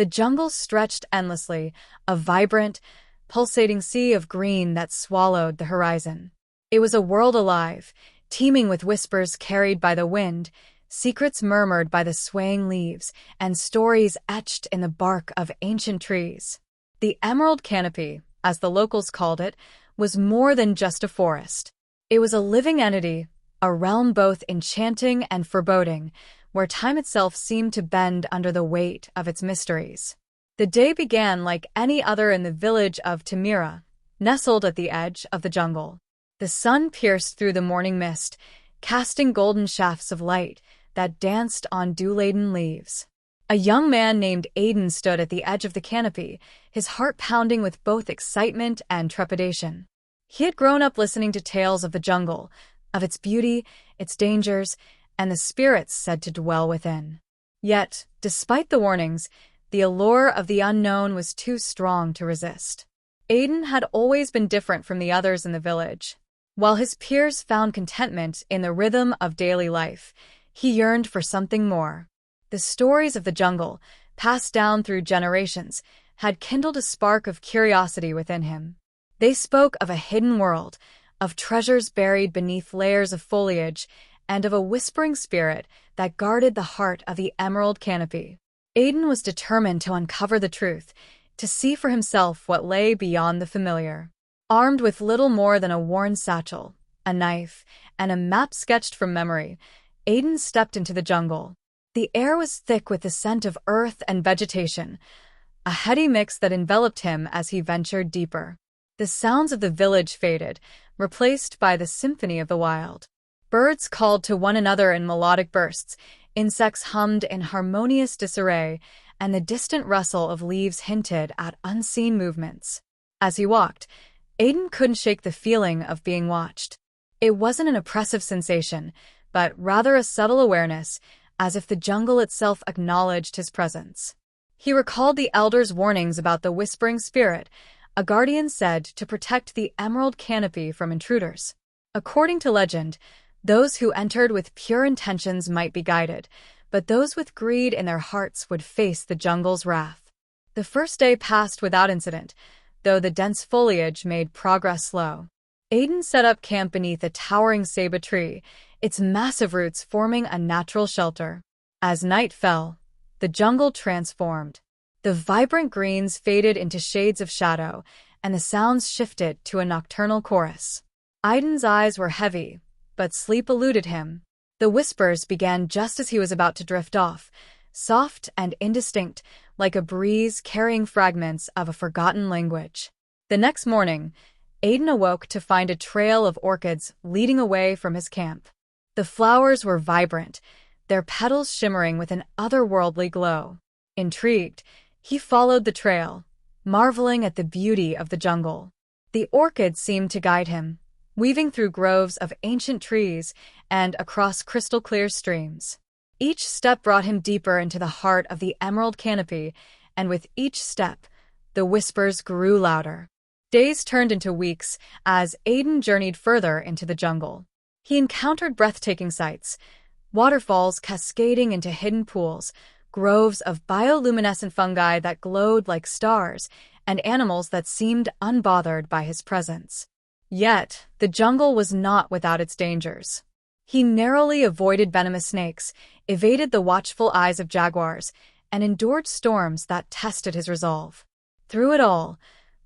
The jungle stretched endlessly, a vibrant, pulsating sea of green that swallowed the horizon. It was a world alive, teeming with whispers carried by the wind, secrets murmured by the swaying leaves, and stories etched in the bark of ancient trees. The Emerald Canopy, as the locals called it, was more than just a forest. It was a living entity, a realm both enchanting and foreboding, where time itself seemed to bend under the weight of its mysteries. The day began like any other in the village of Temira, nestled at the edge of the jungle. The sun pierced through the morning mist, casting golden shafts of light that danced on dew-laden leaves. A young man named Aidan stood at the edge of the canopy, his heart pounding with both excitement and trepidation. He had grown up listening to tales of the jungle, of its beauty, its dangers, and the spirits said to dwell within. Yet, despite the warnings, the allure of the unknown was too strong to resist. Aidan had always been different from the others in the village. While his peers found contentment in the rhythm of daily life, he yearned for something more. The stories of the jungle, passed down through generations, had kindled a spark of curiosity within him. They spoke of a hidden world, of treasures buried beneath layers of foliage, and of a whispering spirit that guarded the heart of the Emerald Canopy. Aidan was determined to uncover the truth, to see for himself what lay beyond the familiar. Armed with little more than a worn satchel, a knife, and a map sketched from memory, Aidan stepped into the jungle. The air was thick with the scent of earth and vegetation, a heady mix that enveloped him as he ventured deeper. The sounds of the village faded, replaced by the symphony of the wild. Birds called to one another in melodic bursts, insects hummed in harmonious disarray, and the distant rustle of leaves hinted at unseen movements. As he walked, Aidan couldn't shake the feeling of being watched. It wasn't an oppressive sensation, but rather a subtle awareness, as if the jungle itself acknowledged his presence. He recalled the elders' warnings about the whispering spirit, a guardian said to protect the Emerald Canopy from intruders. According to legend, those who entered with pure intentions might be guided, but those with greed in their hearts would face the jungle's wrath. The first day passed without incident, though the dense foliage made progress slow. Aidan set up camp beneath a towering ceiba tree, its massive roots forming a natural shelter. As night fell, the jungle transformed. The vibrant greens faded into shades of shadow, and the sounds shifted to a nocturnal chorus. Aidan's eyes were heavy, but sleep eluded him. The whispers began just as he was about to drift off, soft and indistinct, like a breeze carrying fragments of a forgotten language. The next morning, Aidan awoke to find a trail of orchids leading away from his camp. The flowers were vibrant, their petals shimmering with an otherworldly glow. Intrigued, he followed the trail, marveling at the beauty of the jungle. The orchids seemed to guide him, weaving through groves of ancient trees and across crystal-clear streams. Each step brought him deeper into the heart of the Emerald Canopy, and with each step, the whispers grew louder. Days turned into weeks as Aidan journeyed further into the jungle. He encountered breathtaking sights, waterfalls cascading into hidden pools, groves of bioluminescent fungi that glowed like stars, and animals that seemed unbothered by his presence. Yet, the jungle was not without its dangers. He narrowly avoided venomous snakes, evaded the watchful eyes of jaguars, and endured storms that tested his resolve. Through it all,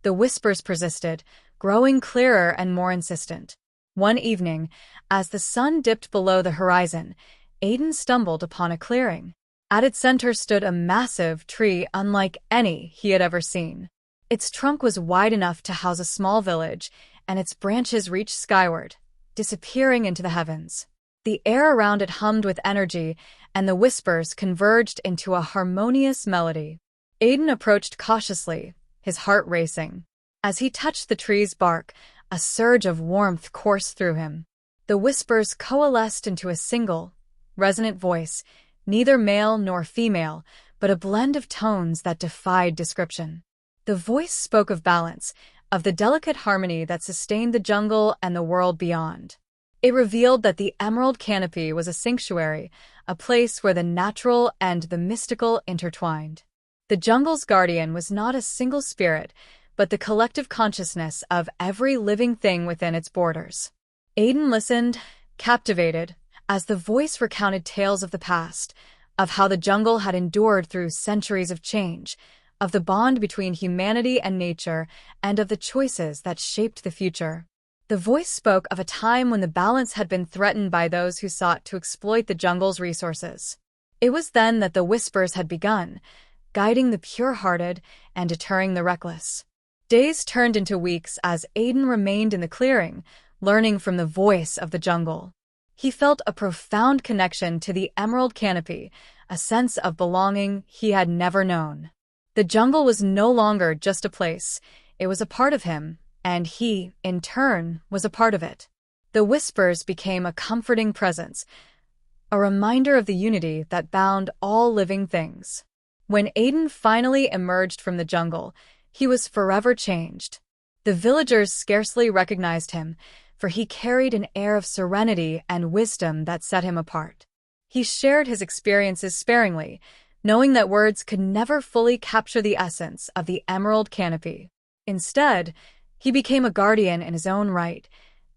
the whispers persisted, growing clearer and more insistent. One evening, as the sun dipped below the horizon, Aidan stumbled upon a clearing. At its center stood a massive tree unlike any he had ever seen. Its trunk was wide enough to house a small village, and its branches reached skyward, disappearing into the heavens. The air around it hummed with energy, and the whispers converged into a harmonious melody. Aidan approached cautiously, his heart racing. As he touched the tree's bark, a surge of warmth coursed through him. The whispers coalesced into a single, resonant voice, neither male nor female, but a blend of tones that defied description. The voice spoke of balance, of the delicate harmony that sustained the jungle and the world beyond. It revealed that the Emerald Canopy was a sanctuary, a place where the natural and the mystical intertwined. The jungle's guardian was not a single spirit, but the collective consciousness of every living thing within its borders. Aidan listened, captivated, as the voice recounted tales of the past, of how the jungle had endured through centuries of change, of the bond between humanity and nature, and of the choices that shaped the future. The voice spoke of a time when the balance had been threatened by those who sought to exploit the jungle's resources. It was then that the whispers had begun, guiding the pure-hearted and deterring the reckless. Days turned into weeks as Aidan remained in the clearing, learning from the voice of the jungle. He felt a profound connection to the Emerald Canopy, a sense of belonging he had never known. The jungle was no longer just a place, it was a part of him, and he, in turn, was a part of it. The whispers became a comforting presence, a reminder of the unity that bound all living things. When Aidan finally emerged from the jungle, he was forever changed. The villagers scarcely recognized him, for he carried an air of serenity and wisdom that set him apart. He shared his experiences sparingly, knowing that words could never fully capture the essence of the Emerald Canopy. Instead, he became a guardian in his own right,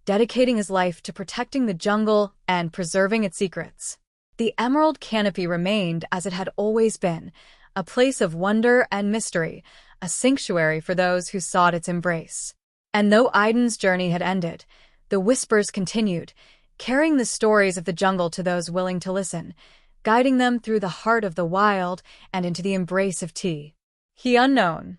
dedicating his life to protecting the jungle and preserving its secrets. The Emerald Canopy remained as it had always been, a place of wonder and mystery, a sanctuary for those who sought its embrace. And though Aidan's journey had ended, the whispers continued, carrying the stories of the jungle to those willing to listen, guiding them through the heart of the wild and into the embrace of tea. He unknown.